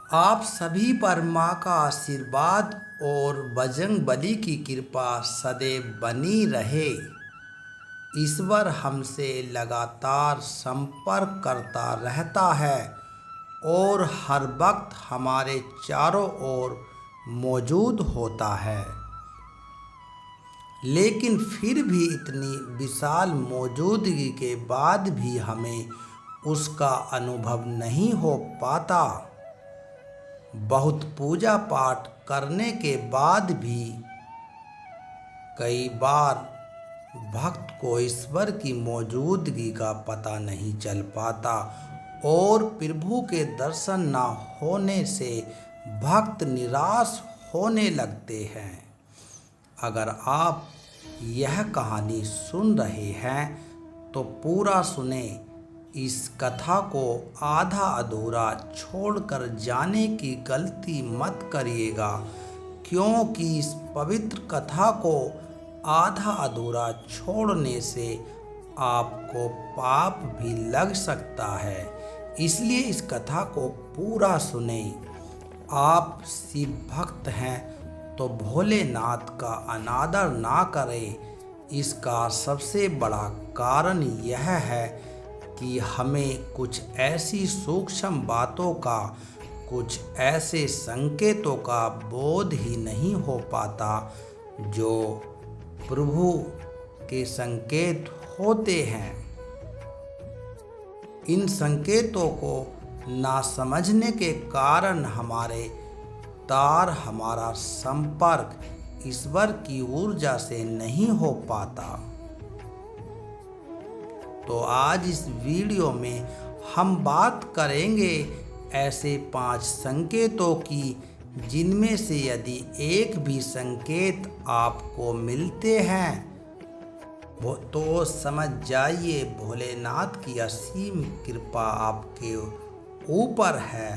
आप सभी पर माँ का आशीर्वाद और बजरंगबली की कृपा सदैव बनी रहे। ईश्वर हमसे लगातार संपर्क करता रहता है और हर वक्त हमारे चारों ओर मौजूद होता है। लेकिन फिर भी इतनी विशाल मौजूदगी के बाद भी हमें उसका अनुभव नहीं हो पाता। बहुत पूजा पाठ करने के बाद भी कई बार भक्त को ईश्वर की मौजूदगी का पता नहीं चल पाता और प्रभु के दर्शन न होने से भक्त निराश होने लगते हैं। अगर आप यह कहानी सुन रहे हैं तो पूरा सुने। इस कथा को आधा अधूरा छोड़कर जाने की गलती मत करिएगा, क्योंकि इस पवित्र कथा को आधा अधूरा छोड़ने से आपको पाप भी लग सकता है। इसलिए इस कथा को पूरा सुने। आप शिव भक्त हैं तो भोलेनाथ का अनादर ना करें। इसका सबसे बड़ा कारण यह है कि हमें कुछ ऐसी सूक्ष्म बातों का, कुछ ऐसे संकेतों का बोध ही नहीं हो पाता जो प्रभु के संकेत होते हैं। इन संकेतों को ना समझने के कारण हमारा संपर्क ईश्वर की ऊर्जा से नहीं हो पाता। तो आज इस वीडियो में हम बात करेंगे ऐसे 5 संकेतों की, जिनमें से यदि एक भी संकेत आपको मिलते हैं वो तो समझ जाइए भोलेनाथ की असीम कृपा आपके ऊपर है,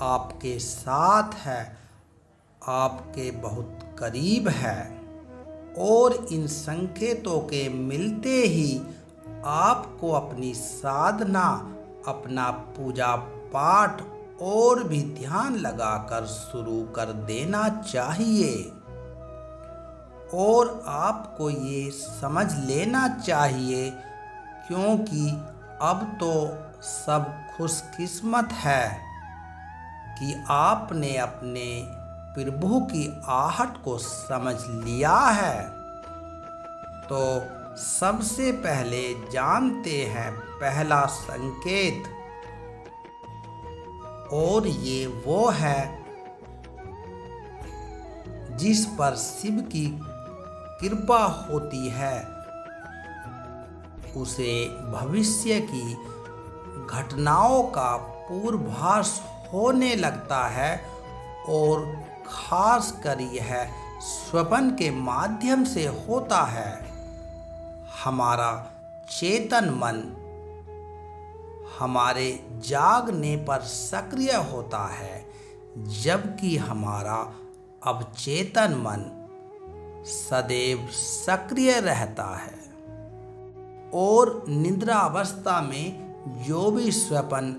आपके साथ है, आपके बहुत करीब है। और इन संकेतों के मिलते ही आपको अपनी साधना, अपना पूजा पाठ और भी ध्यान लगाकर शुरू कर देना चाहिए। और आपको ये समझ लेना चाहिए, क्योंकि अब तो सब खुशकिस्मत है कि आपने अपने प्रभु की आहट को समझ लिया है। तो सबसे पहले जानते हैं पहला संकेत, और ये वो है जिस पर शिव की कृपा होती है, उसे भविष्य की घटनाओं का पूर्वाभास होने लगता है और खासकर यह स्वप्न के माध्यम से होता है। हमारा चेतन मन हमारे जागने पर सक्रिय होता है, जबकि हमारा अवचेतन मन सदैव सक्रिय रहता है। और निद्रावस्था में जो भी स्वप्न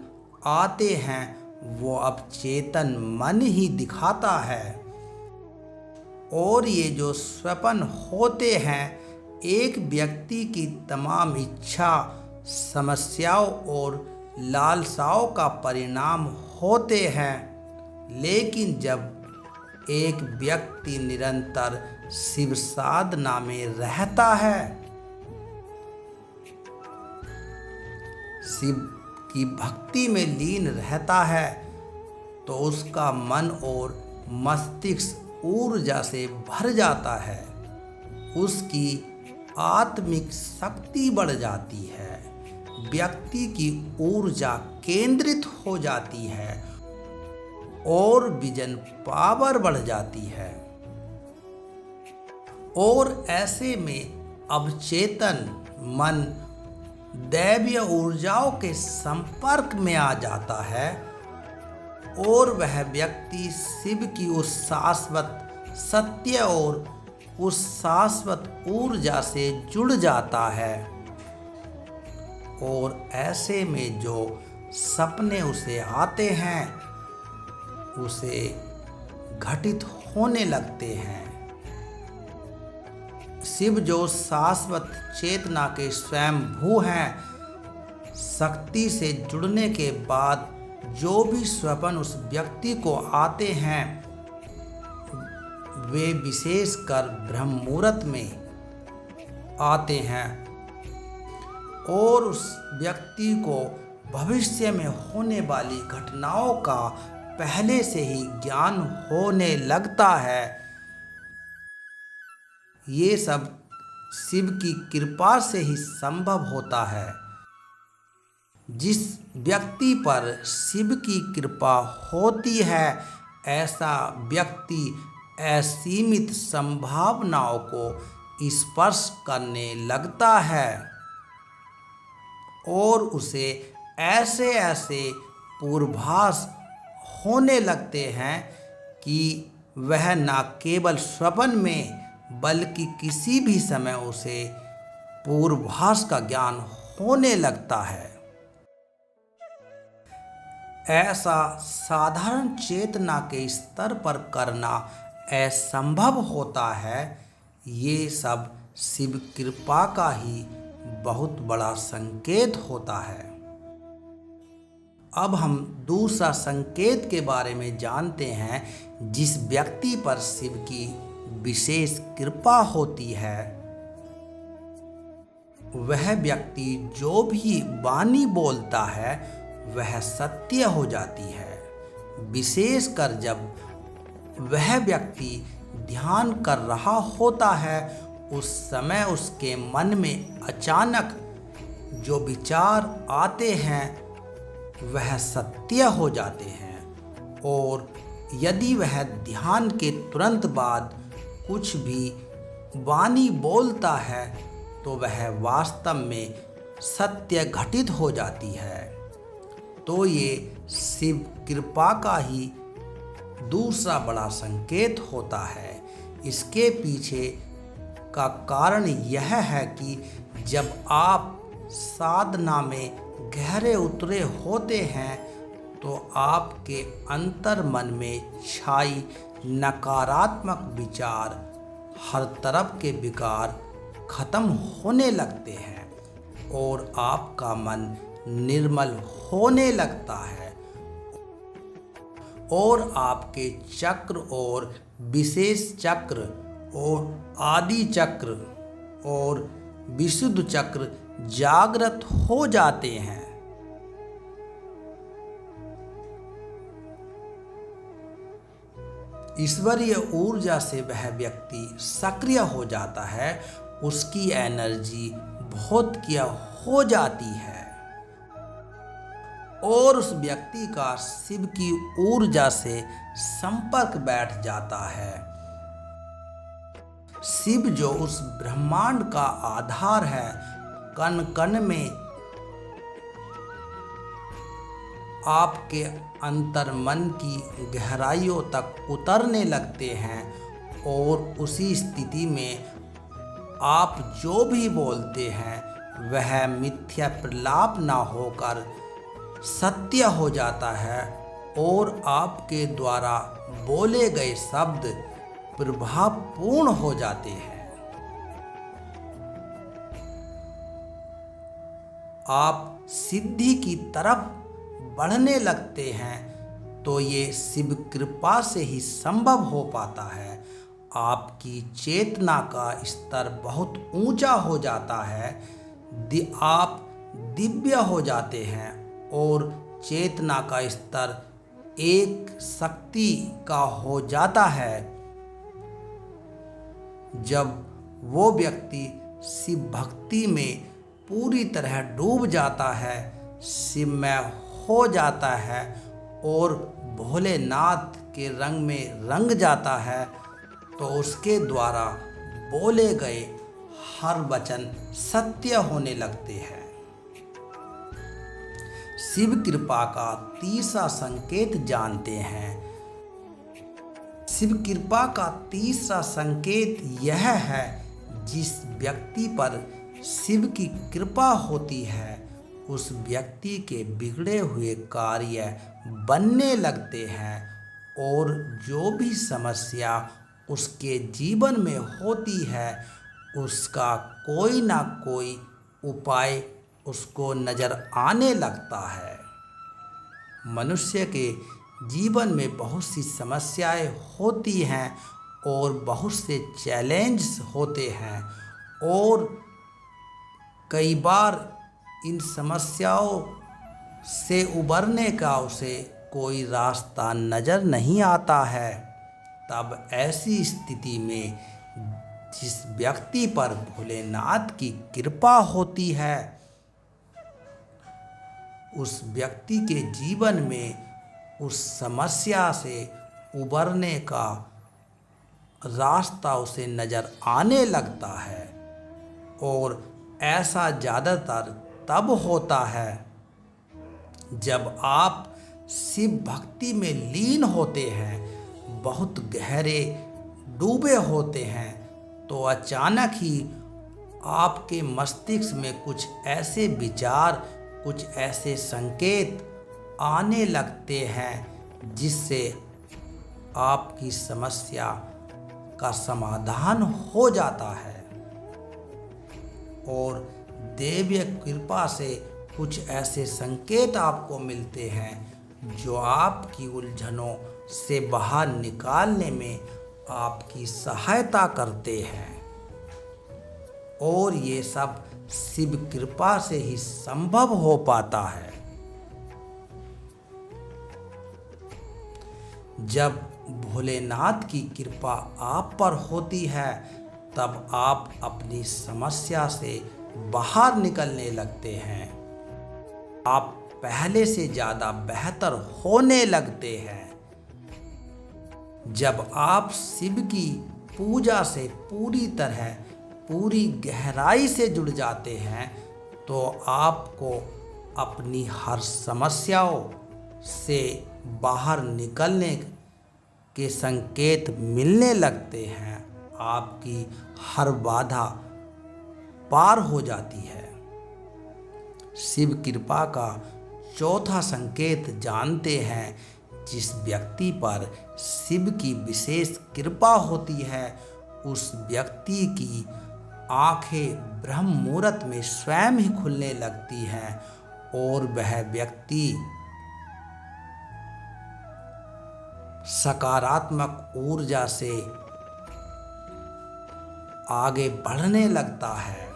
आते हैं वो अवचेतन मन ही दिखाता है। और ये जो स्वप्न होते हैं एक व्यक्ति की तमाम इच्छा, समस्याओं और लालसाओं का परिणाम होते हैं। लेकिन जब एक व्यक्ति निरंतर शिव साधना में रहता है, शिव की भक्ति में लीन रहता है, तो उसका मन और मस्तिष्क ऊर्जा से भर जाता है। उसकी आत्मिक शक्ति बढ़ जाती है, व्यक्ति की ऊर्जा केंद्रित हो जाती है और विजन पावर बढ़ जाती है। और ऐसे में अवचेतन मन दैवीय ऊर्जाओं के संपर्क में आ जाता है और वह व्यक्ति शिव की उस शाश्वत सत्य और उस शाश्वत ऊर्जा से जुड़ जाता है। और ऐसे में जो सपने उसे आते हैं उसे घटित होने लगते हैं। शिव जो शाश्वत चेतना के स्वयंभू हैं, शक्ति से जुड़ने के बाद जो भी स्वप्न उस व्यक्ति को आते हैं वे विशेषकर ब्रह्म मुहूर्त में आते हैं और उस व्यक्ति को भविष्य में होने वाली घटनाओं का पहले से ही ज्ञान होने लगता है। ये सब शिव की कृपा से ही संभव होता है। जिस व्यक्ति पर शिव की कृपा होती है ऐसा व्यक्ति असीमित संभावनाओं को स्पर्श करने लगता है और उसे ऐसे ऐसे पूर्वाभास होने लगते हैं कि वह न केवल स्वप्न में बल्कि किसी भी समय उसे पूर्वाभास का ज्ञान होने लगता है। ऐसा साधारण चेतना के स्तर पर करना असंभव होता है। ये सब शिव कृपा का ही बहुत बड़ा संकेत होता है। अब हम दूसरा संकेत के बारे में जानते हैं। जिस व्यक्ति पर शिव की विशेष कृपा होती है वह व्यक्ति जो भी वाणी बोलता है वह सत्य हो जाती है। विशेषकर जब वह व्यक्ति ध्यान कर रहा होता है उस समय उसके मन में अचानक जो विचार आते हैं वह सत्य हो जाते हैं और यदि वह ध्यान के तुरंत बाद कुछ भी वाणी बोलता है तो वह वास्तव में सत्य घटित हो जाती है। तो ये शिव कृपा का ही दूसरा बड़ा संकेत होता है। इसके पीछे का कारण यह है कि जब आप साधना में गहरे उतरे होते हैं तो आपके अंतर मन में छाई नकारात्मक विचार, हर तरफ के विकार खत्म होने लगते हैं और आपका मन निर्मल होने लगता है और आपके चक्र और विशेष चक्र और आदि चक्र और विशुद्ध चक्र जागृत हो जाते हैं। ईश्वरीय ऊर्जा से वह व्यक्ति सक्रिय हो जाता है, उसकी एनर्जी बहुत क्या हो जाती है और उस व्यक्ति का शिव की ऊर्जा से संपर्क बैठ जाता है। शिव जो उस ब्रह्मांड का आधार है, कण कण में आपके अंतर मन की गहराइयों तक उतरने लगते हैं और उसी स्थिति में आप जो भी बोलते हैं वह मिथ्या प्रलाप ना होकर सत्य हो जाता है और आपके द्वारा बोले गए शब्द प्रभावपूर्ण हो जाते हैं। आप सिद्धि की तरफ बढ़ने लगते हैं तो ये शिव कृपा से ही संभव हो पाता है। आपकी चेतना का स्तर बहुत ऊंचा हो जाता है, आप दिव्य हो जाते हैं और चेतना का स्तर एक शक्ति का हो जाता है। जब वो व्यक्ति शिव भक्ति में पूरी तरह डूब जाता है, शिवमय हो जाता है और भोलेनाथ के रंग में रंग जाता है तो उसके द्वारा बोले गए हर वचन सत्य होने लगते हैं। शिव कृपा का तीसरा संकेत जानते हैं। शिव कृपा का तीसरा संकेत यह है, जिस व्यक्ति पर शिव की कृपा होती है उस व्यक्ति के बिगड़े हुए कार्य बनने लगते हैं और जो भी समस्या उसके जीवन में होती है उसका कोई ना कोई उपाय उसको नज़र आने लगता है। मनुष्य के जीवन में बहुत सी समस्याएं होती हैं और बहुत से चैलेंज होते हैं और कई बार इन समस्याओं से उबरने का उसे कोई रास्ता नज़र नहीं आता है। तब ऐसी स्थिति में जिस व्यक्ति पर भोलेनाथ की कृपा होती है उस व्यक्ति के जीवन में उस समस्या से उबरने का रास्ता उसे नज़र आने लगता है। और ऐसा ज़्यादातर तब होता है जब आप शिव भक्ति में लीन होते हैं, बहुत गहरे डूबे होते हैं, तो अचानक ही आपके मस्तिष्क में कुछ ऐसे विचार, कुछ ऐसे संकेत आने लगते हैं जिससे आपकी समस्या का समाधान हो जाता है। और दैवीय कृपा से कुछ ऐसे संकेत आपको मिलते हैं जो आपकी उलझनों से बाहर निकालने में आपकी सहायता करते हैं। और ये सब शिव कृपा से ही संभव हो पाता है। जब भोलेनाथ की कृपा आप पर होती है तब आप अपनी समस्या से बाहर निकलने लगते हैं। आप पहले से ज़्यादा बेहतर होने लगते हैं। जब आप शिव की पूजा से पूरी तरह, पूरी गहराई से जुड़ जाते हैं तो आपको अपनी हर समस्याओं से बाहर निकलने के संकेत मिलने लगते हैं। आपकी हर बाधा पार हो जाती है। शिव कृपा का चौथा संकेत जानते हैं, जिस व्यक्ति पर शिव की विशेष कृपा होती है उस व्यक्ति की आंखें ब्रह्म मुहूर्त में स्वयं ही खुलने लगती हैं और वह व्यक्ति सकारात्मक ऊर्जा से आगे बढ़ने लगता है।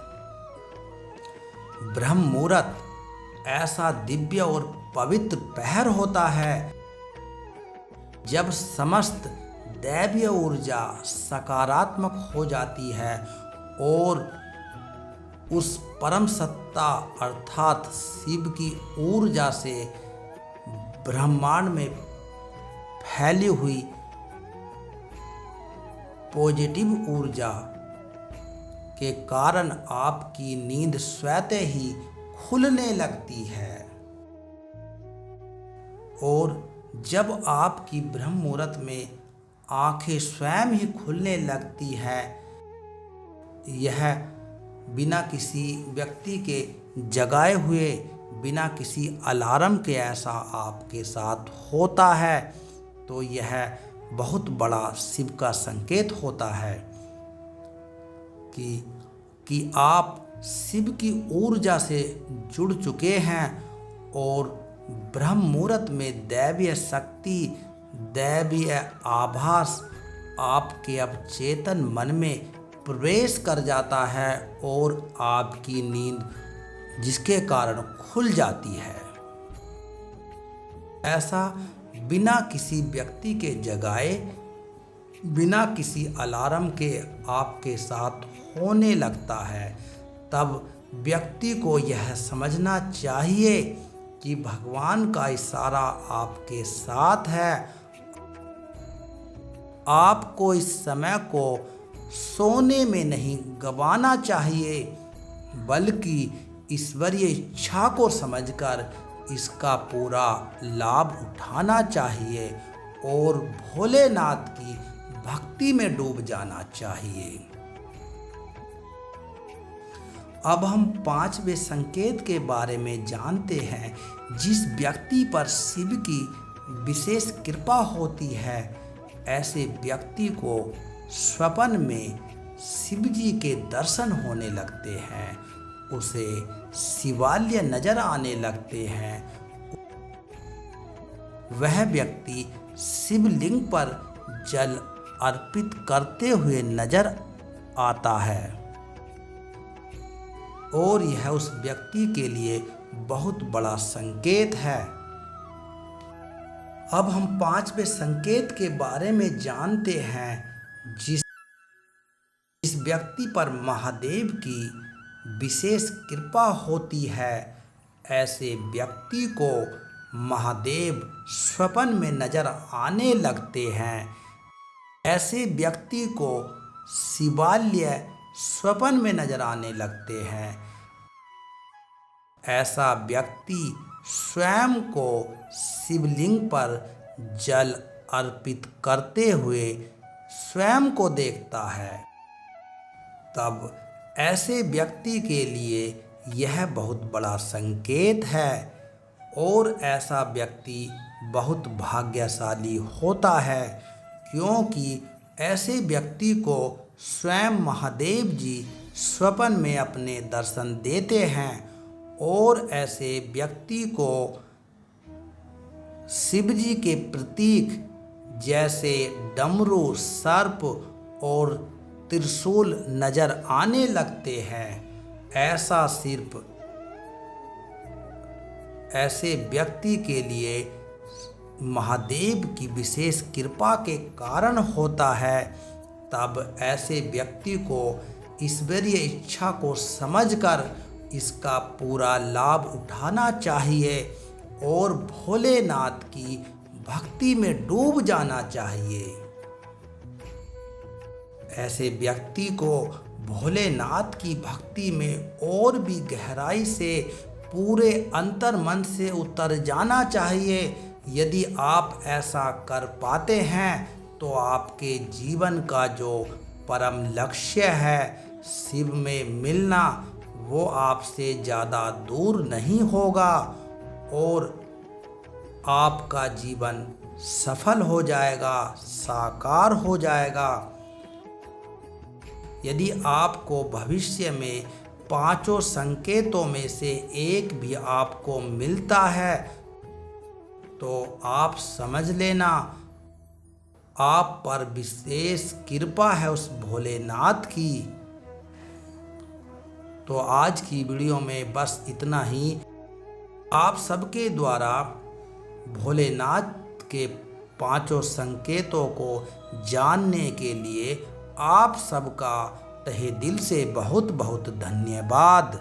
ब्रह्म मुहूर्त ऐसा दिव्य और पवित्र पहर होता है जब समस्त दैवीय ऊर्जा सकारात्मक हो जाती है और उस परम सत्ता अर्थात शिव की ऊर्जा से ब्रह्मांड में फैली हुई पॉजिटिव ऊर्जा के कारण आपकी नींद स्वतः ही खुलने लगती है। और जब आपकी ब्रह्म मुहूर्त में आंखें स्वयं ही खुलने लगती है, यह बिना किसी व्यक्ति के जगाए हुए, बिना किसी अलार्म के ऐसा आपके साथ होता है, तो यह बहुत बड़ा शिव का संकेत होता है कि आप शिव की ऊर्जा से जुड़ चुके हैं और ब्रह्म मुहूर्त में दैवीय शक्ति, दैवीय आभास आपके अब चेतन मन में प्रवेश कर जाता है और आपकी नींद जिसके कारण खुल जाती है। ऐसा बिना किसी व्यक्ति के जगाए, बिना किसी अलार्म के आपके साथ होने लगता है। तब व्यक्ति को यह समझना चाहिए कि भगवान का इशारा आपके साथ है। आपको इस समय को सोने में नहीं गंवाना चाहिए, बल्कि ईश्वरीय इच्छा को समझकर इसका पूरा लाभ उठाना चाहिए और भोलेनाथ की भक्ति में डूब जाना चाहिए। अब हम पांचवें संकेत के बारे में जानते हैं। जिस व्यक्ति पर शिव की विशेष कृपा होती है, ऐसे व्यक्ति को स्वप्न में शिव जी के दर्शन होने लगते हैं, उसे शिवालय नजर आने लगते हैं। वह व्यक्ति शिवलिंग पर जल अर्पित करते हुए नजर आता है और यह उस व्यक्ति के लिए बहुत बड़ा संकेत है। अब हम 5वें संकेत के बारे में जानते हैं। जिस व्यक्ति पर महादेव की विशेष कृपा होती है, ऐसे व्यक्ति को महादेव स्वप्न में नजर आने लगते हैं। ऐसे व्यक्ति को शिवालय स्वप्न में नजर आने लगते हैं। ऐसा व्यक्ति स्वयं को शिवलिंग पर जल अर्पित करते हुए स्वयं को देखता है। तब ऐसे व्यक्ति के लिए यह बहुत बड़ा संकेत है और ऐसा व्यक्ति बहुत भाग्यशाली होता है, क्योंकि ऐसे व्यक्ति को स्वयं महादेव जी स्वप्न में अपने दर्शन देते हैं और ऐसे व्यक्ति को शिव जी के प्रतीक जैसे डमरू, सर्प और त्रिशूल नजर आने लगते हैं। ऐसे व्यक्ति के लिए महादेव की विशेष कृपा के कारण होता है। तब ऐसे व्यक्ति को ईश्वरीय इच्छा को समझकर इसका पूरा लाभ उठाना चाहिए और भोलेनाथ की भक्ति में डूब जाना चाहिए। ऐसे व्यक्ति को भोलेनाथ की भक्ति में और भी गहराई से पूरे अंतर मन से उतर जाना चाहिए। यदि आप ऐसा कर पाते हैं तो आपके जीवन का जो परम लक्ष्य है शिव में मिलना, वो आपसे ज़्यादा दूर नहीं होगा और आपका जीवन सफल हो जाएगा, साकार हो जाएगा। यदि आपको भविष्य में 5 संकेतों में से एक भी आपको मिलता है तो आप समझ लेना आप पर विशेष कृपा है उस भोलेनाथ की। तो आज की वीडियो में बस इतना ही। आप सबके द्वारा भोलेनाथ के 5 संकेतों को जानने के लिए आप सबका तहे दिल से बहुत बहुत धन्यवाद।